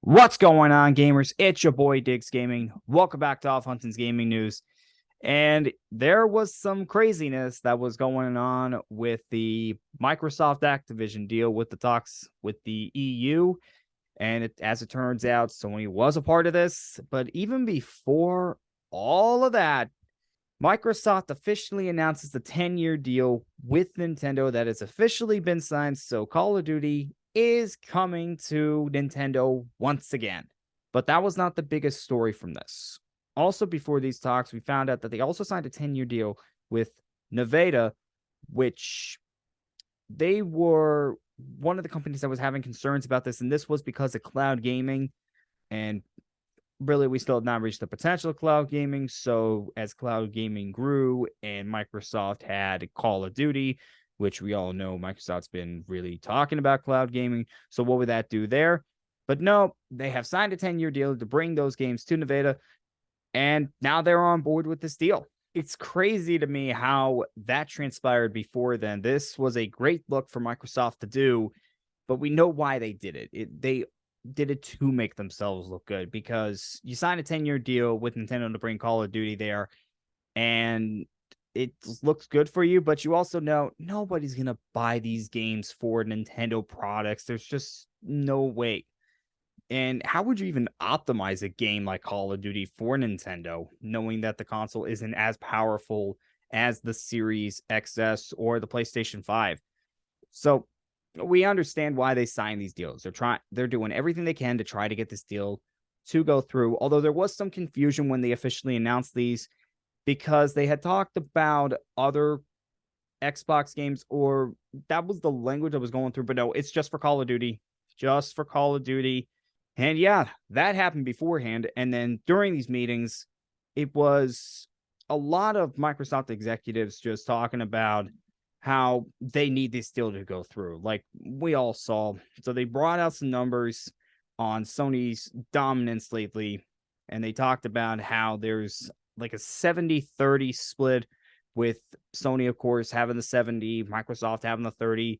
What's going on, gamers? It's your boy Diggs Gaming. Welcome back to Off Hunting's Gaming News. And there was some craziness that was going on with the Microsoft-Activision deal with the talks with the EU. And as it turns out, Sony was a part of this. But even before all of that, Microsoft officially announces the 10-year deal with Nintendo that has officially been signed. So Call of Duty is coming to Nintendo once again. But that was not the biggest story from this. Also, before these talks, we found out that they also signed a 10-year deal with Nevada, which they were one of the companies that was having concerns about this. And this was because of cloud gaming. And really, we still have not reached the potential of cloud gaming. So as cloud gaming grew and Microsoft had Call of Duty, which we all know Microsoft's been really talking about cloud gaming. So what would that do there? But no, they have signed a 10-year deal to bring those games to Nevada. And now they're on board with this deal. It's crazy to me how that transpired before then. This was a great look for Microsoft to do, but we know why they did it. They did it to make themselves look good because you sign a 10-year deal with Nintendo to bring Call of Duty there, and it looks good for you, but you also know nobody's going to buy these games for Nintendo products. There's just no way. And how would you even optimize a game like Call of Duty for Nintendo, knowing that the console isn't as powerful as the Series XS or the PlayStation 5? So we understand why they signed these deals. They're doing everything they can to try to get this deal to go through. Although there was some confusion when they officially announced these because they had talked about other Xbox games, or that was the language I was going through. But no, it's just for Call of Duty, just for Call of Duty. And yeah, that happened beforehand. And then during these meetings, it was a lot of Microsoft executives just talking about how they need this deal to go through, like we all saw. So they brought out some numbers on Sony's dominance lately, and they talked about how there's like a 70-30 split, with Sony, of course, having the 70, Microsoft having the 30,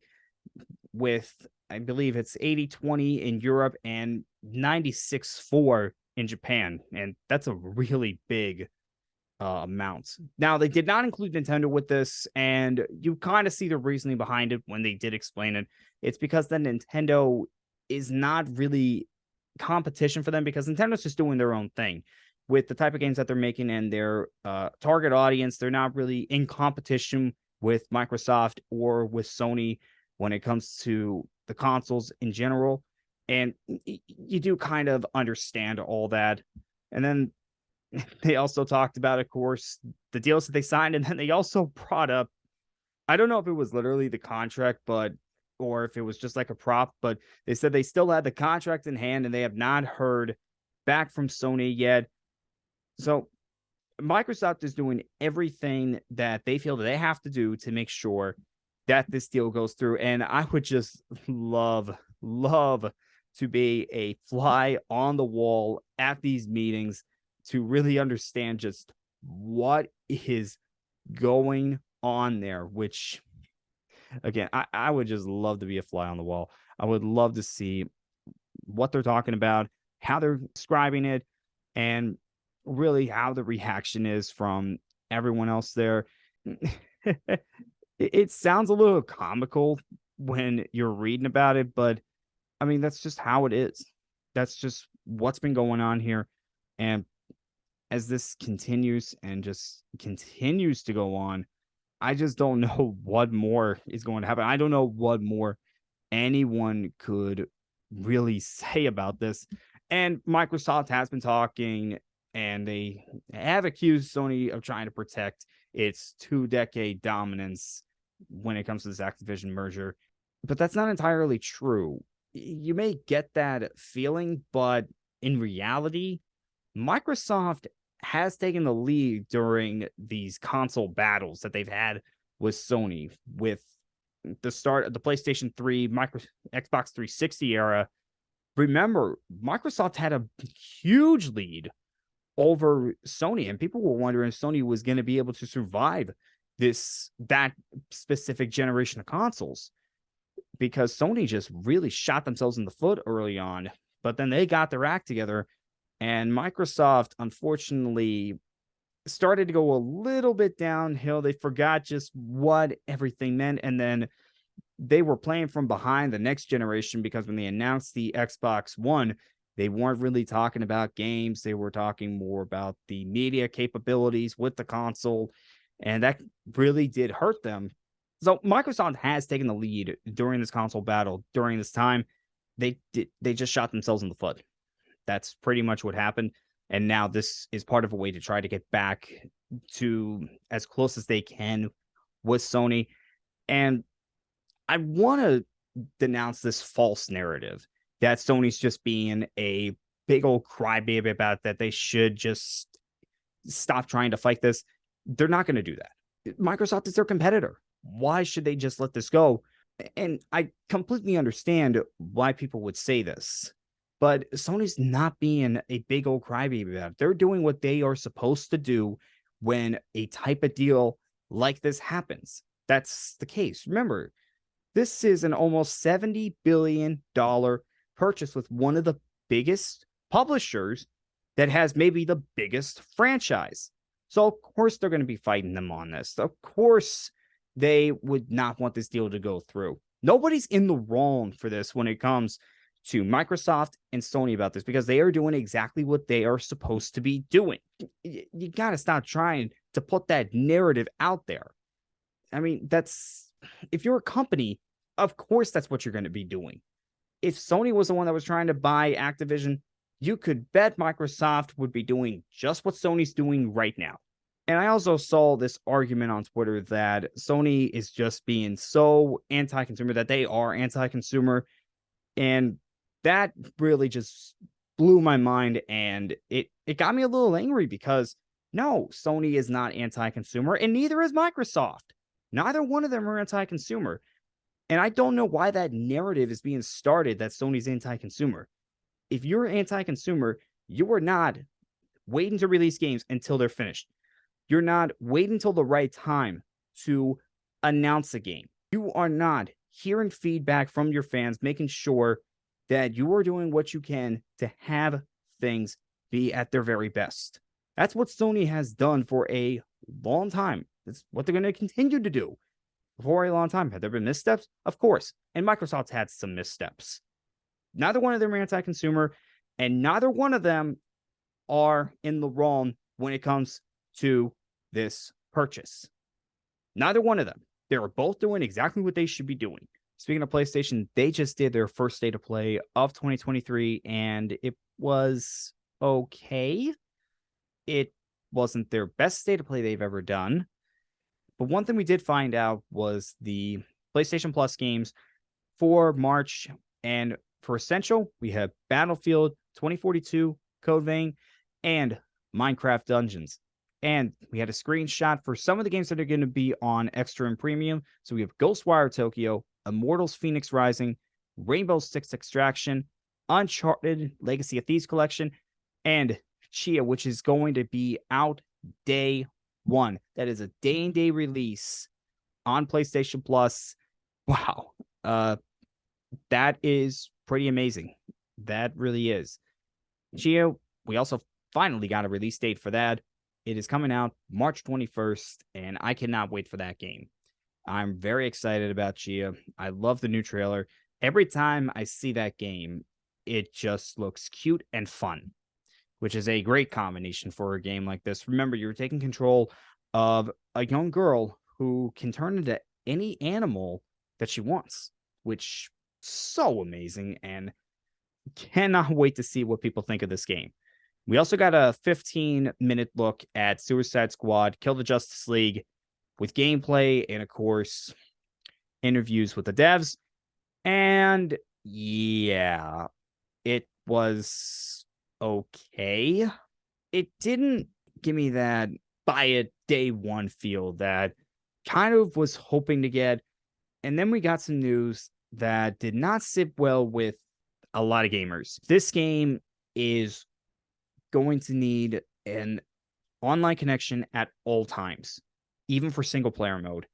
with, I believe it's 80-20 in Europe and 96-4 in Japan. And that's a really big amounts. Now, they did not include Nintendo with this, and you kind of see the reasoning behind it when they did explain it. It's because the Nintendo is not really competition for them, because Nintendo's just doing their own thing with the type of games that they're making and their target audience. They're not really in competition with Microsoft or with Sony when it comes to the consoles in general. And you do kind of understand all that. And then they also talked about, of course, the deals that they signed. And then they also brought up, I don't know if it was literally the contract, or if it was just like a prop, but they said they still had the contract in hand and they have not heard back from Sony yet. So Microsoft is doing everything that they feel that they have to do to make sure that this deal goes through. And I would just love to be a fly on the wall at these meetings to really understand just what is going on there, which, again, I would just love to be a fly on the wall. I would love to see what they're talking about, how they're describing it, and really how the reaction is from everyone else there. It sounds a little comical when you're reading about it, but I mean, that's just how it is. That's just what's been going on here. And as this continues and just continues to go on, I just don't know what more is going to happen. I don't know what more anyone could really say about this. And Microsoft has been talking, and they have accused Sony of trying to protect its 2-decade dominance when it comes to this Activision merger. But that's not entirely true. You may get that feeling, but in reality, Microsoft has taken the lead during these console battles that they've had with Sony, with the start of the PlayStation 3, Xbox 360 era. Remember, Microsoft had a huge lead over Sony, and people were wondering if Sony was going to be able to survive that specific generation of consoles, because Sony just really shot themselves in the foot early on. But then they got their act together, and Microsoft, unfortunately, started to go a little bit downhill. They forgot just what everything meant. And then they were playing from behind the next generation, because when they announced the Xbox One, they weren't really talking about games. They were talking more about the media capabilities with the console. And that really did hurt them. So Microsoft has taken the lead during this console battle. During this time, they just shot themselves in the foot. That's pretty much what happened. And now this is part of a way to try to get back to as close as they can with Sony. And I want to denounce this false narrative that Sony's just being a big old crybaby about that they should just stop trying to fight this. They're not going to do that. Microsoft is their competitor. Why should they just let this go? And I completely understand why people would say this, but Sony's not being a big old crybaby about it. They're doing what they are supposed to do when a type of deal like this happens. That's the case. Remember, this is an almost $70 billion purchase with one of the biggest publishers that has maybe the biggest franchise. So, of course, they're going to be fighting them on this. Of course, they would not want this deal to go through. Nobody's in the wrong for this when it comes to Microsoft and Sony about this, because they are doing exactly what they are supposed to be doing. You got to stop trying to put that narrative out there. I mean, if you're a company, of course, that's what you're going to be doing. If Sony was the one that was trying to buy Activision, you could bet Microsoft would be doing just what Sony's doing right now. And I also saw this argument on Twitter that Sony is just being so anti-consumer, that they are anti-consumer. And that really just blew my mind. And it got me a little angry, because no, Sony is not anti-consumer, and neither is Microsoft. Neither one of them are anti-consumer. And I don't know why that narrative is being started that Sony's anti-consumer. If you're anti-consumer, you are not waiting to release games until they're finished. You're not waiting until the right time to announce a game. You are not hearing feedback from your fans, making sure that you are doing what you can to have things be at their very best. That's what Sony has done for a long time. It's what they're going to continue to do for a long time. Have there been missteps? Of course. And Microsoft's had some missteps. Neither one of them are anti-consumer, and neither one of them are in the wrong when it comes to this purchase. Neither one of them. They are both doing exactly what they should be doing. Speaking of PlayStation, they just did their first state of play of 2023, and it was okay. It wasn't their best state of play they've ever done. But one thing we did find out was the PlayStation Plus games for March. And for Essential, we have Battlefield 2042, Code Vein, and Minecraft Dungeons. And we had a screenshot for some of the games that are going to be on Extra and Premium. So we have Ghostwire Tokyo, Immortals Phoenix Rising, Rainbow Six Extraction, Uncharted Legacy of Thieves Collection, and Chia, which is going to be out day one. That is a day-and-day release on PlayStation Plus. Wow. That is pretty amazing. That really is. Chia, we also finally got a release date for that. It is coming out March 21st, and I cannot wait for that game. I'm very excited about Chia. I love the new trailer. Every time I see that game, it just looks cute and fun, which is a great combination for a game like this. Remember, you're taking control of a young girl who can turn into any animal that she wants, which is so amazing, and cannot wait to see what people think of this game. We also got a 15-minute look at Suicide Squad, Kill the Justice League, with gameplay and, of course, interviews with the devs. And yeah, it was okay. It didn't give me that buy it day one feel that kind of was hoping to get. And then we got some news that did not sit well with a lot of gamers. This game is going to need an online connection at all times, even for single player mode.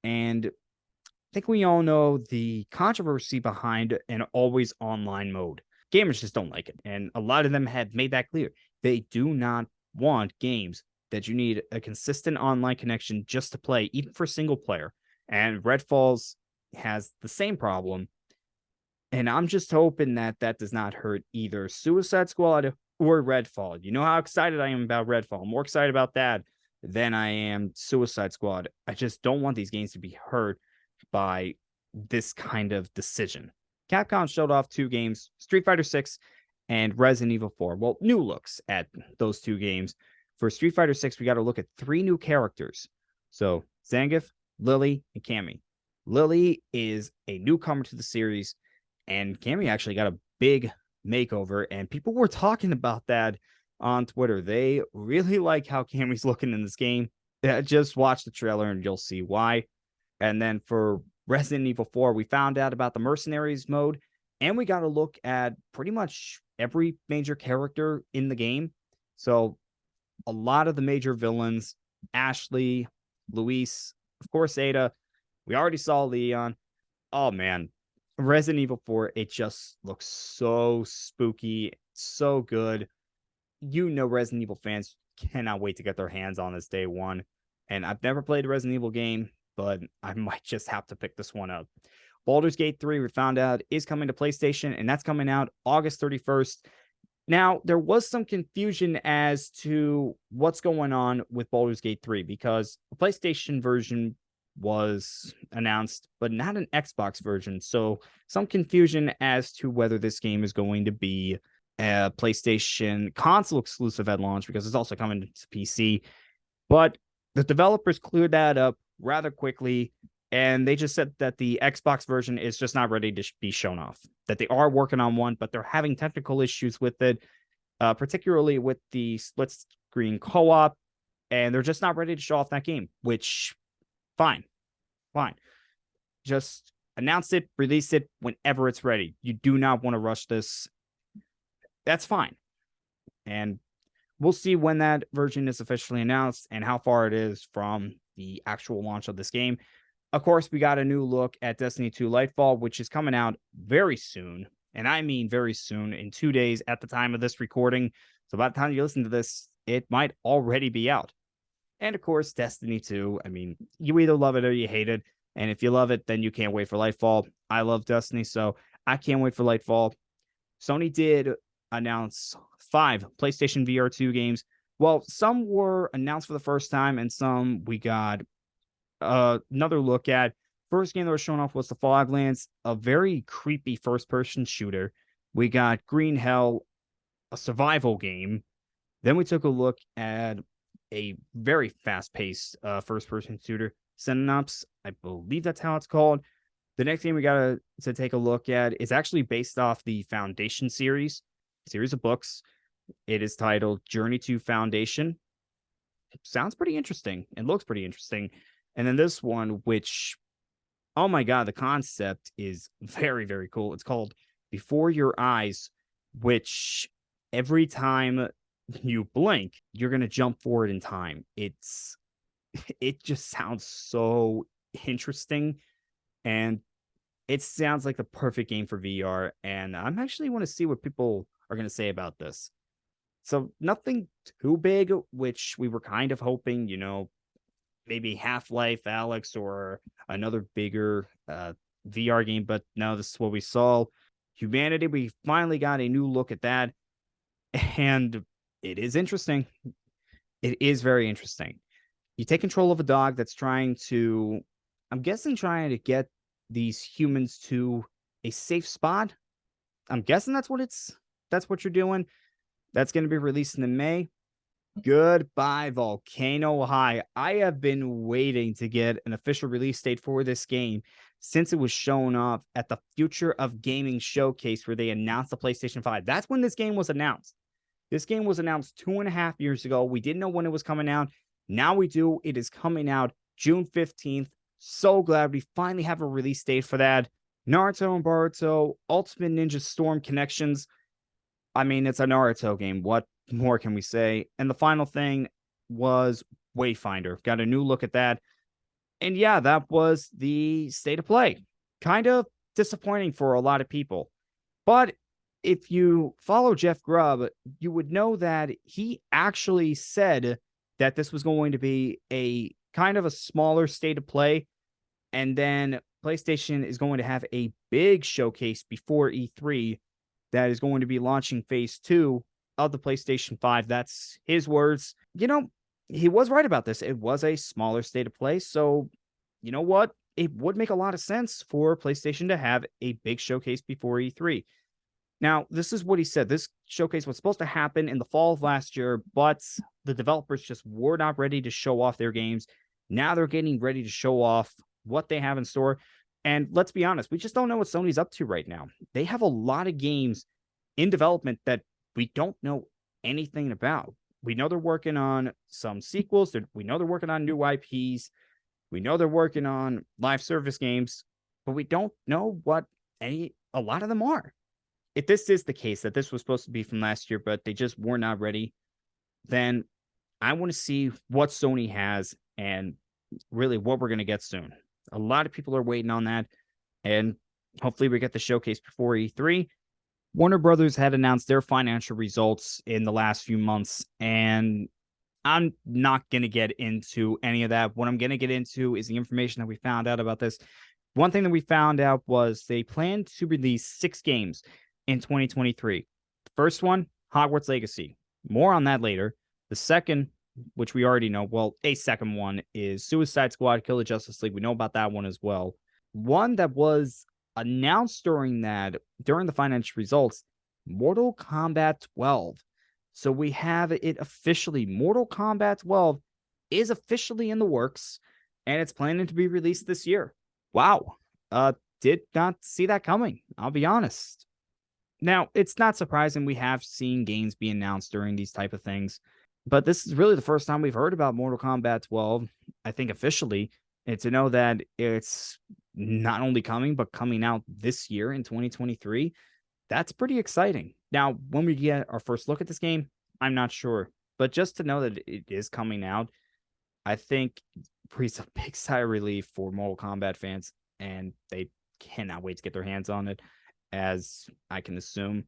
And I think we all know the controversy behind an always online mode. gamers just don't like it. And a lot of them have made that clear. They do not want games that you need a consistent online connection just to play, even for single player. And Redfalls has the same problem. And I'm just hoping that that does not hurt either Suicide Squad or Redfall. You know how excited I am about Redfall. I'm more excited about that than I am Suicide Squad. I just don't want these games to be hurt by this kind of decision. Capcom showed off 2 games, Street Fighter 6 and Resident Evil 4. Well, new looks at those 2 games. For Street Fighter 6, we got to look at 3 new characters. So Zangief, Lily, and Cammy. Lily is a newcomer to the series, and Cammy actually got a big makeover, and people were talking about that on Twitter. They really like how Cammy's looking in this game. Just watch the trailer and you'll see why. And then for Resident Evil 4, we found out about the Mercenaries mode, and we got to look at pretty much every major character in the game. So a lot of the major villains, Ashley, Luis, of course, Ada. We already saw Leon. Oh, man. Resident Evil 4, it just looks so spooky, so good. You know, Resident Evil fans cannot wait to get their hands on this day one. And I've never played a Resident Evil game, but I might just have to pick this one up. Baldur's Gate 3, we found out, is coming to PlayStation, and that's coming out August 31st. Now, there was some confusion as to what's going on with Baldur's Gate 3 because the PlayStation version was announced, but not an Xbox version. So some confusion as to whether this game is going to be a PlayStation console exclusive at launch because it's also coming to PC. But the developers cleared that up rather quickly, and they just said that the Xbox version is just not ready to be shown off, that they are working on one, but they're having technical issues with it, particularly with the split screen co-op, and they're just not ready to show off that game, which fine. Just announce it, release it whenever it's ready. You do not want to rush this. That's fine. And we'll see when that version is officially announced and how far it is from the actual launch of this game. Of course, we got a new look at Destiny 2 Lightfall, which is coming out very soon. And I mean very soon, in 2 days at the time of this recording. So by the time you listen to this, it might already be out. And of course, Destiny 2. I mean, you either love it or you hate it. And if you love it, then you can't wait for Lightfall. I love Destiny, so I can't wait for Lightfall. Sony did announce 5 PlayStation VR 2 games. Well, some were announced for the first time, and some we got another look at. First game that was shown off was the Foglands, a very creepy first-person shooter. We got Green Hell, a survival game. Then we took a look at a very fast-paced first-person shooter, Synops. I believe that's how it's called. The next game we got to take a look at is actually based off the Foundation series of books. It is titled Journey to Foundation. It sounds pretty interesting. It looks pretty interesting. And then this one, which, oh my God, the concept is very, very cool. It's called Before Your Eyes, which every time you blink, you're going to jump forward in time. It just sounds so interesting, and it sounds like the perfect game for VR, and I'm actually want to see what people are going to say about this. So nothing too big, which we were kind of hoping, maybe Half-Life Alyx or another bigger VR game, but no, this is what we saw. Humanity, we finally got a new look at that, and it is interesting. It is very interesting. You take control of a dog that's trying to get these humans to a safe spot. I'm guessing that's what you're doing. That's going to be released in May. Goodbye, Volcano High. I have been waiting to get an official release date for this game since it was shown off at the Future of Gaming showcase where they announced the PlayStation 5. That's when this game was announced. This game was announced 2.5 years ago. We didn't know when it was coming out. Now we do. It is coming out June 15th. So glad we finally have a release date for that. Naruto and Boruto, Ultimate Ninja Storm Connections. I mean, it's a Naruto game. What more can we say? And the final thing was Wayfinder. Got a new look at that. And yeah, that was the state of play. Kind of disappointing for a lot of people. But if you follow Jeff Grubb, you would know that he actually said that this was going to be a kind of a smaller state of play. And then PlayStation is going to have a big showcase before E3 that is going to be launching phase 2 of the PlayStation 5. That's his words. He was right about this. It was a smaller state of play. So, you know what? It would make a lot of sense for PlayStation to have a big showcase before E3. Now, this is what he said. This showcase was supposed to happen in the fall of last year, but the developers just were not ready to show off their games. Now they're getting ready to show off what they have in store. And let's be honest, we just don't know what Sony's up to right now. They have a lot of games in development that we don't know anything about. We know they're working on some sequels. We know they're working on new IPs. We know they're working on live service games, but we don't know what a lot of them are. If this is the case, that this was supposed to be from last year, but they just were not ready, then I want to see what Sony has and really what we're going to get soon. A lot of people are waiting on that, and hopefully we get the showcase before E3. Warner Brothers had announced their financial results in the last few months, and I'm not going to get into any of that. What I'm going to get into is the information that we found out about this. One thing that we found out was they plan to release 6 games in 2023. The first one, Hogwarts Legacy. More on that later. The second, which we already know, well, a second one is Suicide Squad, Kill the Justice League. We know about that one as well. One that was announced during the financial results, Mortal Kombat 12. So we have it officially. Mortal Kombat 12 is officially in the works, and it's planning to be released this year. Wow. Did not see that coming, I'll be honest. Now, it's not surprising we have seen games be announced during these type of things, but this is really the first time we've heard about Mortal Kombat 12, I think officially, and to know that it's not only coming, but coming out this year in 2023, that's pretty exciting. Now, when we get our first look at this game, I'm not sure, but just to know that it is coming out, I think breathes a big sigh of relief for Mortal Kombat fans, and they cannot wait to get their hands on it, as I can assume.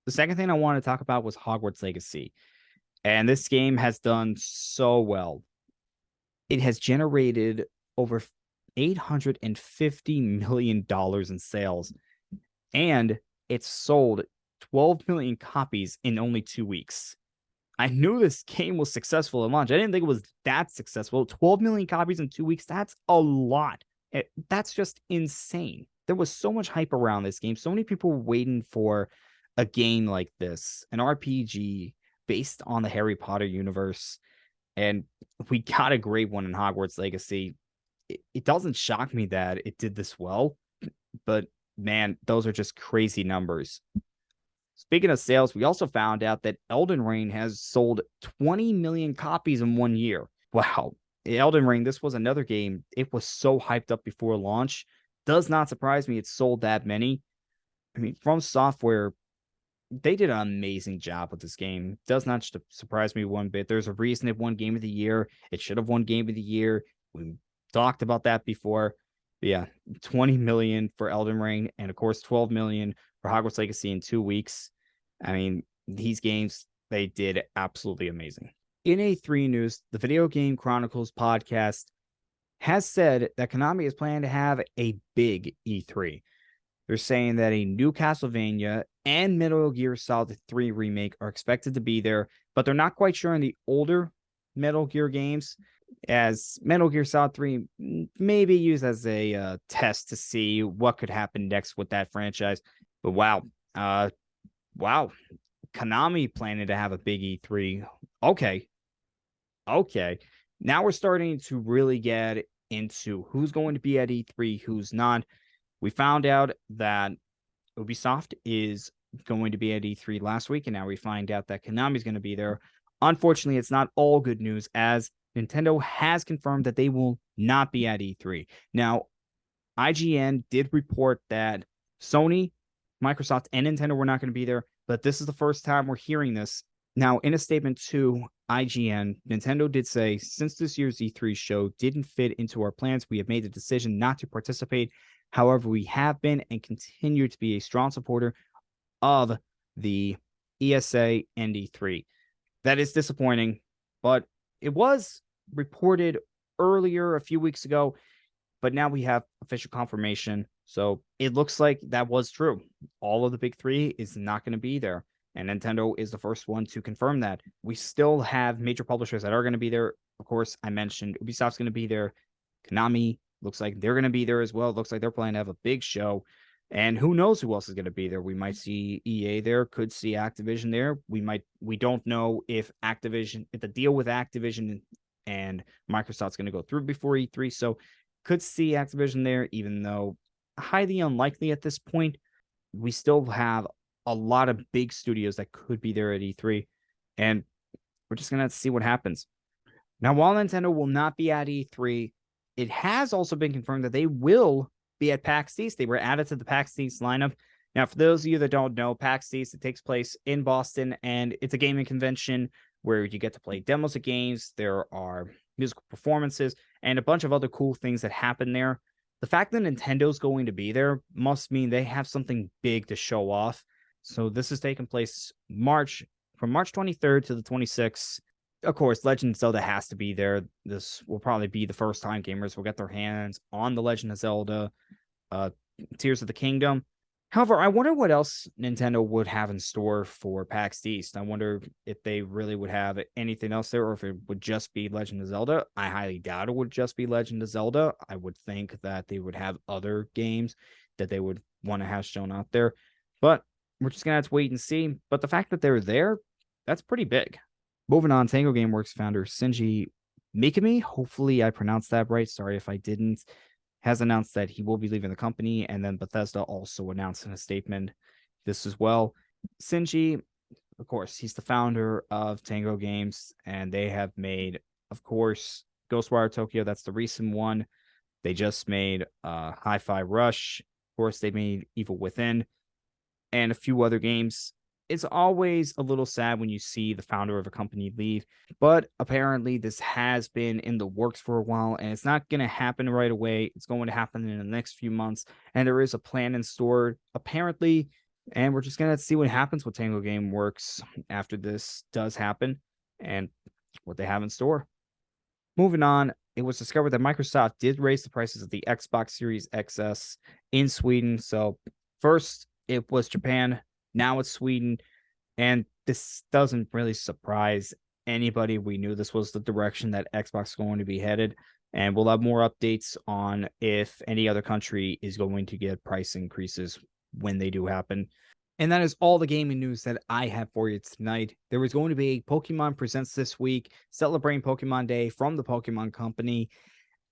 The second thing I want to talk about was Hogwarts Legacy. And this game has done so well. It has generated over $850 million in sales. And it's sold 12 million copies in only 2 weeks. I knew this game was successful at launch. I didn't think it was that successful. 12 million copies in 2 weeks, that's a lot. That's just insane. There was so much hype around this game. So many people were waiting for a game like this, an RPG based on the Harry Potter universe. And we got a great one in Hogwarts Legacy. It doesn't shock me that it did this well, but man, those are just crazy numbers. Speaking of sales, we also found out that Elden Ring has sold 20 million copies in 1 year. Wow. Elden Ring, this was another game. It was so hyped up before launch. Does not surprise me it sold that many. I mean, From Software, they did an amazing job with this game. Does not surprise me one bit. There's a reason it won Game of the Year. It should have won Game of the Year. We talked about that before. But yeah, 20 million for Elden Ring, and of course 12 million for Hogwarts Legacy in 2 weeks. I mean, these games, they did absolutely amazing. In A3 news, the Video Game Chronicles podcast has said that Konami is planning to have a big E3. They're saying that a new Castlevania and Metal Gear Solid 3 remake are expected to be there, but they're not quite sure on the older Metal Gear games, as Metal Gear Solid 3 may be used as a test to see what could happen next with that franchise. But wow, Konami planning to have a big E3. Okay. Now we're starting to really get into who's going to be at E3, who's not. We found out that Ubisoft is going to be at E3 last week, and now we find out that Konami is going to be there. Unfortunately, it's not all good news, as Nintendo has confirmed that they will not be at E3. Now, IGN did report that Sony, Microsoft, and Nintendo were not going to be there, but this is the first time we're hearing this. Now, in a statement to IGN, Nintendo did say, since this year's E3 show didn't fit into our plans, we have made the decision not to participate. However, we have been and continue to be a strong supporter of the ESA and E3. That is disappointing, but it was reported earlier a few weeks ago, but now we have official confirmation. So it looks like that was true. All of the big three is not going to be there. And Nintendo is the first one to confirm that. We still have major publishers that are going to be there. Of course, I mentioned Ubisoft's going to be there. Konami looks like they're going to be there as well. It looks like they're planning to have a big show. And who knows who else is going to be there? We might see EA there, could see Activision there. We don't know if the deal with Activision and Microsoft's going to go through before E3. So could see Activision there, even though highly unlikely at this point. We still have a lot of big studios that could be there at E3, and we're just going to have to see what happens. Now, while Nintendo will not be at E3, it has also been confirmed that they will be at PAX East. They were added to the PAX East lineup. Now, for those of you that don't know, PAX East, it takes place in Boston, and it's a gaming convention where you get to play demos of games. There are musical performances and a bunch of other cool things that happen there. The fact that Nintendo's going to be there must mean they have something big to show off. So this is taking place from March 23rd to the 26th. Of course, Legend of Zelda has to be there. This will probably be the first time gamers will get their hands on the Legend of Zelda, Tears of the Kingdom. However, I wonder what else Nintendo would have in store for PAX East. I wonder if they really would have anything else there, or if it would just be Legend of Zelda. I highly doubt it would just be Legend of Zelda. I would think that they would have other games that they would want to have shown out there. But we're just going to have to wait and see. But the fact that they're there, that's pretty big. Moving on, Tango Gameworks founder Shinji Mikami, hopefully I pronounced that right. Sorry if I didn't, has announced that he will be leaving the company. And then Bethesda also announced in a statement this as well. Shinji, of course, he's the founder of Tango Games, and they have made, of course, Ghostwire Tokyo. That's the recent one. They just made Hi-Fi Rush. Of course, they made Evil Within and a few other games. It's always a little sad when you see the founder of a company leave, but apparently this has been in the works for a while, and it's not going to happen right away. It's going to happen in the next few months, and there is a plan in store, apparently, and we're just going to see what happens with Tango Gameworks after this does happen and what they have in store. Moving on, it was discovered that Microsoft did raise the prices of the Xbox Series XS in Sweden. So first, it was Japan. Now it's Sweden, and this doesn't really surprise anybody. We knew this was the direction that Xbox is going to be headed, and we'll have more updates on if any other country is going to get price increases when they do happen. And that is all the gaming news that I have for you tonight. There is going to be a Pokemon Presents this week, celebrating Pokemon Day from the Pokemon Company.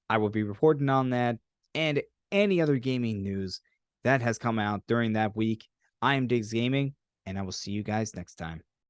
I will be reporting on that and any other gaming news that has come out during that week. I am Diggs Gaming, and I will see you guys next time.